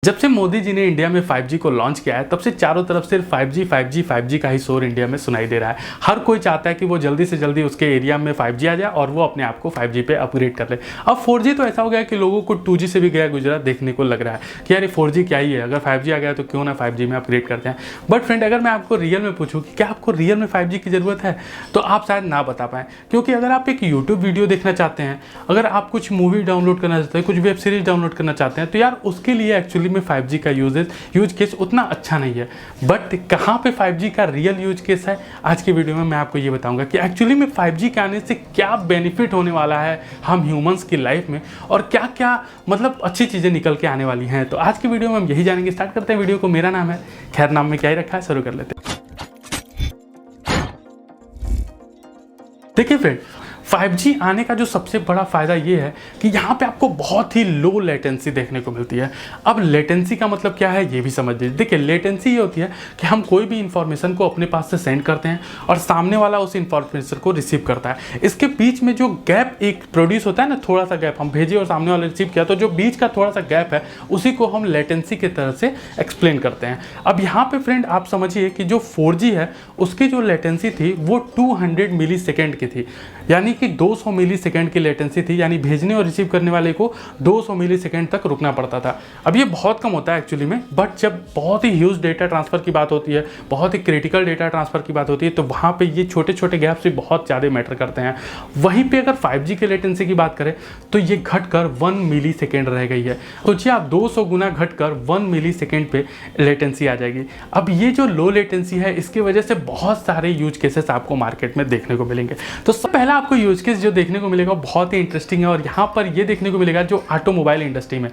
जब से मोदी जी ने इंडिया में 5G को लॉन्च किया है तब से चारों तरफ सिर्फ 5G 5G 5G का ही शोर इंडिया में सुनाई दे रहा है। हर कोई चाहता है कि वो जल्दी से जल्दी उसके एरिया में 5G आ जाए और वो अपने आप को 5G पे अपग्रेड कर ले। अब 4G तो ऐसा हो गया कि लोगों को 2G से भी गया गुजरा देखने को लग रहा है कि यार 4G क्या ही है, अगर 5G आ गया तो क्यों ना 5G में अपग्रेड करते हैं। बट फ्रेंड, अगर मैं आपको रियल में पूछूँ कि क्या आपको रियल में 5G की ज़रूरत है तो आप शायद ना बता पाएँ, क्योंकि अगर आप एक यूट्यूब वीडियो देखना चाहते हैं, अगर आप कुछ मूवी डाउनलोड करना चाहते हैं, कुछ वेब सीरीज डाउनलोड करना चाहते हैं, तो यार उसके लिए एक्चुअली में 5G का यूज केस उतना अच्छा नहीं है। बट कहां पे 5G का रियल यूज केस है, आज की वीडियो में मैं आपको ये बताऊंगा कि एक्चुअली में 5G के आने से क्या बेनिफिट होने वाला है हम ह्यूमंस की लाइफ में और क्या क्या मतलब अच्छी चीज़ें निकल के आने वाली हैं। तो आज की वीडियो में हम यही जानेंगे। स्टार्ट करते हैं वीडियो को। मेरा नाम है, खैर नाम में क्या ही रखा है, शुरू कर लेते हैं। देखिए फ्रेंड, 5G आने का जो सबसे बड़ा फ़ायदा ये है कि यहाँ पे आपको बहुत ही लो लेटेंसी देखने को मिलती है। अब लेटेंसी का मतलब क्या है ये भी समझ लीजिए। देखिए, लेटेंसी ये होती है कि हम कोई भी इंफॉर्मेशन को अपने पास से सेंड करते हैं और सामने वाला उस इंफॉर्मेशन को रिसीव करता है। इसके बीच में जो गैप एक प्रोड्यूस होता है ना, थोड़ा सा गैप हम भेजे और सामने वाले रिसीव किया, तो जो बीच का थोड़ा सा गैप है उसी को हम लेटेंसी की तरह से एक्सप्लेन करते हैं। अब यहाँ पे फ्रेंड आप समझिए कि जो 4G है उसकी जो लेटेंसी थी वो 200 मिली सेकेंड की थी, यानी कि 200 मिली सेकेंड की लेटेंसी थी, यानी भेजने और रिसीव करने वाले को 200 मिली सेकेंड तक रुकना पड़ता था। अब ये बहुत कम होता है एक्चुअली में, बट जब बहुत ही ह्यूज डेटा ट्रांसफ़र की बात होती है, बहुत ही क्रिटिकल डेटा ट्रांसफ़र की बात होती है, तो वहाँ पे ये छोटे छोटे गैप्स भी बहुत ज़्यादा मैटर करते हैं। वहीं पे अगर 5G के लेटेंसी की बात करें तो ये घटकर 1 मिली सेकेंड रह गई है। सोचिए आप 200 गुना घटकर 1 मिली सेकेंड पे लेटेंसी आ जाएगी। अब ये जो लो लेटेंसी है इसकी वजह से बहुत सारे यूज केसेस आपको मार्केट में देखने को मिलेंगे। तो सबसे पहला आपको यूज केस जो देखने को मिलेगा बहुत ही इंटरेस्टिंग है और यहाँ पर ये देखने को मिलेगा जो ऑटोमोबाइल इंडस्ट्री में,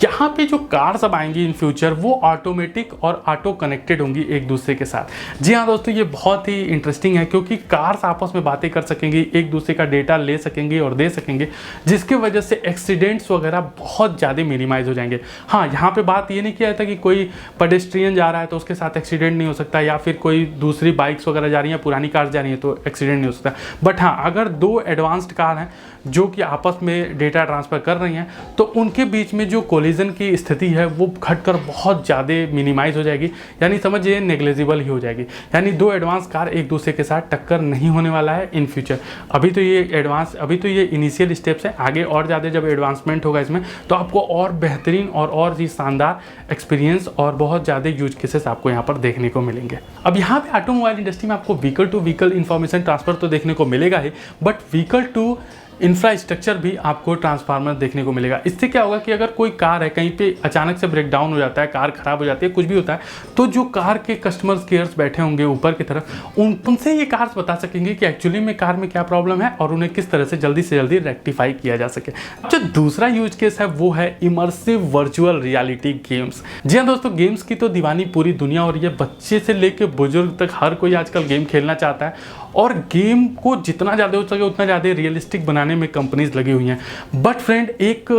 यहाँ पे जो कार्स अब आएंगी इन फ्यूचर वो ऑटोमेटिक और ऑटो कनेक्टेड होंगी एक दूसरे के साथ। जी हाँ दोस्तों, ये बहुत ही इंटरेस्टिंग है क्योंकि कार्स आपस में बातें कर सकेंगी, एक दूसरे का डेटा ले सकेंगे और दे सकेंगे, जिसकी वजह से एक्सीडेंट्स वगैरह बहुत ज़्यादा मिनिमाइज हो जाएंगे। हाँ, यहाँ पे बात ये नहीं किया जाता कि कोई पेडेस्ट्रियन जा रहा है तो उसके साथ एक्सीडेंट नहीं हो सकता, या फिर कोई दूसरी बाइक्स वगैरह जा रही हैं, पुरानी कार्स जा रही हैं तो एक्सीडेंट नहीं हो सकता। बट हाँ, अगर दो एडवांस्ड कार हैं जो कि आपस में डेटा ट्रांसफ़र कर रही हैं तो उनके बीच में जो कोलिजन की स्थिति है वो घटकर बहुत ज़्यादा मिनिमाइज हो जाएगी, यानी समझिए नेग्लिजिबल ही हो जाएगी। यानी दो एडवांस कार एक दूसरे के साथ टक्कर नहीं होने वाला है इन फ्यूचर। अभी तो ये इनिशियल स्टेप्स हैं, आगे और ज़्यादा जब एडवांसमेंट होगा इसमें तो आपको और बेहतरीन और भी शानदार एक्सपीरियंस और बहुत ज़्यादा यूज केसेस आपको यहाँ पर देखने को मिलेंगे। अब यहाँ पे ऑटोमोबाइल इंडस्ट्री में आपको vehicle to vehicle information transfer तो देखने को मिलेगा ही, बट व्हीकल टू इंफ्रास्ट्रक्चर भी आपको ट्रांसफार्मर देखने को मिलेगा। इससे क्या होगा कि अगर कोई कार है कहीं पे अचानक से ब्रेक डाउन हो जाता है, कार खराब हो जाती है, कुछ भी होता है, तो जो कार के कस्टमर केयर्स बैठे होंगे ऊपर की तरफ उनसे ये कार्स बता सकेंगे कि एक्चुअली में कार में क्या प्रॉब्लम है और उन्हें किस तरह से जल्दी रेक्टिफाई किया जा सके। जो दूसरा यूज केस है वो है इमर्सिव वर्चुअल रियलिटी गेम्स। जी हाँ दोस्तों, गेम्स की तो दीवानी पूरी दुनिया हो रही है, बच्चे से लेकर बुजुर्ग तक हर कोई आजकल गेम खेलना चाहता है और गेम को जितना ज़्यादा हो सके उतना ज़्यादा रियलिस्टिक बनाने में कंपनीज लगी हुई हैं। बट फ्रेंड, एक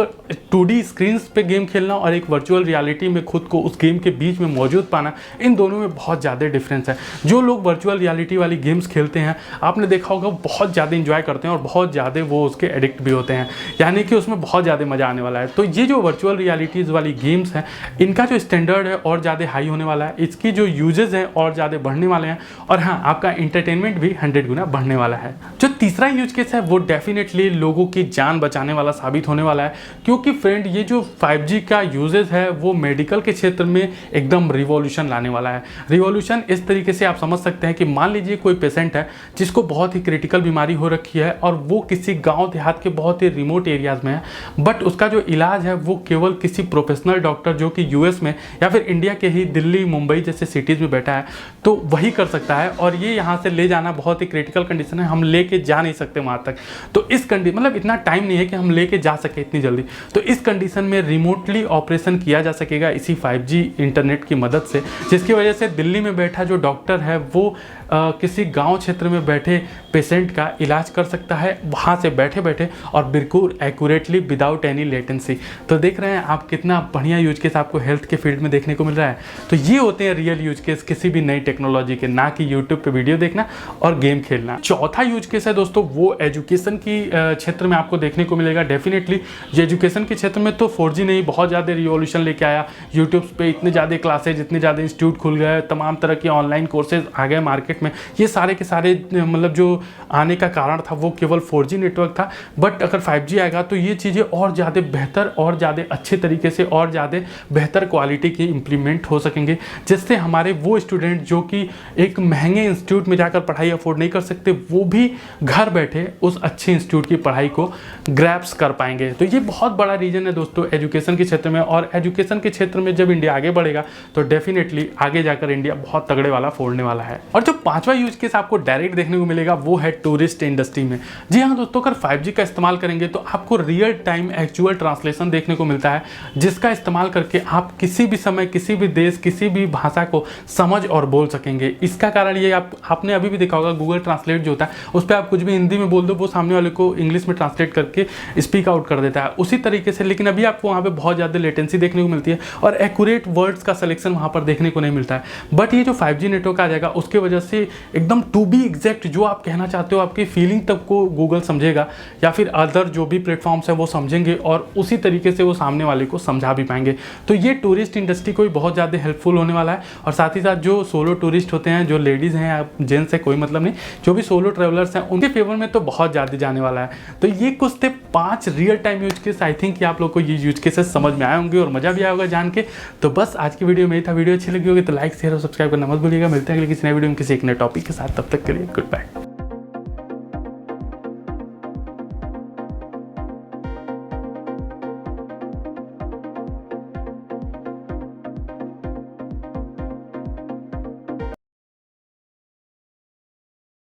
2D स्क्रीन पे गेम खेलना और एक वर्चुअल रियलिटी में खुद को उस गेम के बीच में मौजूद पाना, इन दोनों में बहुत ज़्यादा डिफरेंस है। जो लोग वर्चुअल रियलिटी वाली गेम्स खेलते हैं आपने देखा होगा बहुत ज़्यादा इंजॉय करते हैं और बहुत ज़्यादा वो उसके एडिक्ट भी होते हैं, यानी कि उसमें बहुत ज़्यादा मज़ा आने वाला है। तो ये जो वर्चुअल रियलिटीज़ वाली गेम्स हैं इनका जो स्टैंडर्ड है और ज़्यादा हाई होने वाला है, इसकी जो यूजेज हैं और ज़्यादा बढ़ने वाले हैं, और हाँ, आपका इंटरटेनमेंट भी 100 गुना बढ़ने वाला है। जो तीसरा यूज केस है वो डेफिनेटली लोगों की जान बचाने वाला साबित होने वाला है, क्योंकि फ्रेंड ये जो 5G का यूजेस है वो मेडिकल के क्षेत्र में एकदम रिवॉल्यूशन लाने वाला है। रिवॉल्यूशन इस तरीके से आप समझ सकते हैं कि मान लीजिए कोई पेशेंट है जिसको बहुत ही क्रिटिकल बीमारी हो रखी है और वो किसी गांव देहात के बहुत ही रिमोट एरियाज में है, बट उसका जो इलाज है वो केवल किसी प्रोफेशनल डॉक्टर जो कि यूएस में या फिर इंडिया के ही दिल्ली मुंबई जैसे सिटीज़ में बैठा है तो वही कर सकता है। और ये यहाँ से ले जाना बहुत ही क्रिटिकल कंडीशन है, हम लेके जा नहीं सकते वहाँ तक। तो इस मतलब इतना टाइम नहीं है कि हम लेके जा सके इतनी जल्दी। तो इस कंडीशन में रिमोटली ऑपरेशन किया जा सकेगा इसी 5G इंटरनेट की मदद से, जिसकी वजह से दिल्ली में बैठा जो डॉक्टर है वो किसी गांव क्षेत्र में बैठे पेशेंट का इलाज कर सकता है वहाँ से बैठे बैठे और बिल्कुल एक्यूरेटली विदाउट एनी लेटेंसी। तो देख रहे हैं आप कितना बढ़िया यूज केस आपको हेल्थ के फील्ड में देखने को मिल रहा है। तो ये होते हैं रियल यूज केस किसी भी नई टेक्नोलॉजी के, ना कि यूट्यूब पे वीडियो देखना और गेम खेलना। चौथा यूज केस है दोस्तों वो एजुकेशन की क्षेत्र में आपको देखने को मिलेगा। डेफिनेटली ये एजुकेशन के क्षेत्र में तो 4G नहीं बहुत ज़्यादा रिवॉल्यूशन लेके आया। यूट्यूब पे इतने ज़्यादा क्लासेज, इतने ज़्यादा इंस्टीट्यूट खुल गए, तमाम तरह के ऑनलाइन कोर्सेज आ गए मार्केट में। ये सारे के सारे मतलब जो आने का कारण था वो केवल 4G नेटवर्क था। बट अगर 5G आएगा तो ये चीज़ें और ज़्यादा बेहतर और ज़्यादा अच्छे तरीके से और ज़्यादा बेहतर क्वालिटी की इम्प्लीमेंट हो सकेंगे, जिससे हमारे वो स्टूडेंट जो कि एक महंगे इंस्टीट्यूट में जाकर पढ़ाई अफोर्ड नहीं कर सकते वो भी घर बैठे उस अच्छे इंस्टीट्यूट की पढ़ाई को ग्रैप्स कर पाएंगे। तो ये बहुत बड़ा रीजन है दोस्तों एजुकेशन के क्षेत्र में। और एजुकेशन के क्षेत्र में जब इंडिया आगे बढ़ेगा तो डेफिनेटली आगे जाकर इंडिया बहुत तगड़े वाला फोड़ने वाला है। और जो पांचवा यूज केस आपको डायरेक्ट देखने को मिलेगा वो है टूरिस्ट इंडस्ट्री में। जी हाँ दोस्तों, अगर 5G का इस्तेमाल करेंगे तो आपको रियल टाइम एक्चुअल ट्रांसलेशन देखने को मिलता है, जिसका इस्तेमाल करके आप किसी भी समय किसी भी देश किसी भी भाषा को समझ और बोल सकेंगे। इसका कारण ये आपने अभी भी देखा होगा गूगल ट्रांसलेट जो होता है उस पर आप कुछ भी हिंदी में बोल दो वो सामने वाले को इंग्लिश में ट्रांसलेट करके स्पीक आउट कर देता है उसी तरीके से। लेकिन अभी आपको वहाँ पे बहुत ज़्यादा लेटेंसी देखने को मिलती है और एक्यूरेट वर्ड्स का सिलेक्शन वहाँ पर देखने को नहीं मिलता है। बट ये जो 5G नेटवर्क आ जाएगा उसके वजह से एकदम टू बी एग्जैक्ट जो आप कहना चाहते हो आपकी फीलिंग तक को गूगल समझेगा या फिर अदर जो भी प्लेटफॉर्म्स है वो समझेंगे और उसी तरीके से वो सामने वाले को समझा भी पाएंगे। तो ये टूरिस्ट इंडस्ट्री को भी बहुत ज़्यादा हेल्पफुल होने वाला है। और साथ ही साथ जो सोलो टूरिस्ट होते हैं, जो लेडीज़ हैं या जेंट्स है कोई मतलब नहीं, जो भी सोलो ट्रेवलर्स हैं उनके फेवर में तो बहुत ज़्यादा जाने वाला है। तो ये कुछ थे 5 real time use case. I think कि आप लोग को ये यूज केसेस समझ में आए होंगे और मजा भी आया होगा जान के। तो बस आज की वीडियो में ही था। वीडियो अच्छी लगी होगी तो लाइक शेयर और सब्सक्राइब करना मत भूलिएगा। मिलते हैं अगले किसी नए वीडियो में किसी एक नए टॉपिक के साथ। तब तक के लिए गुड बाय।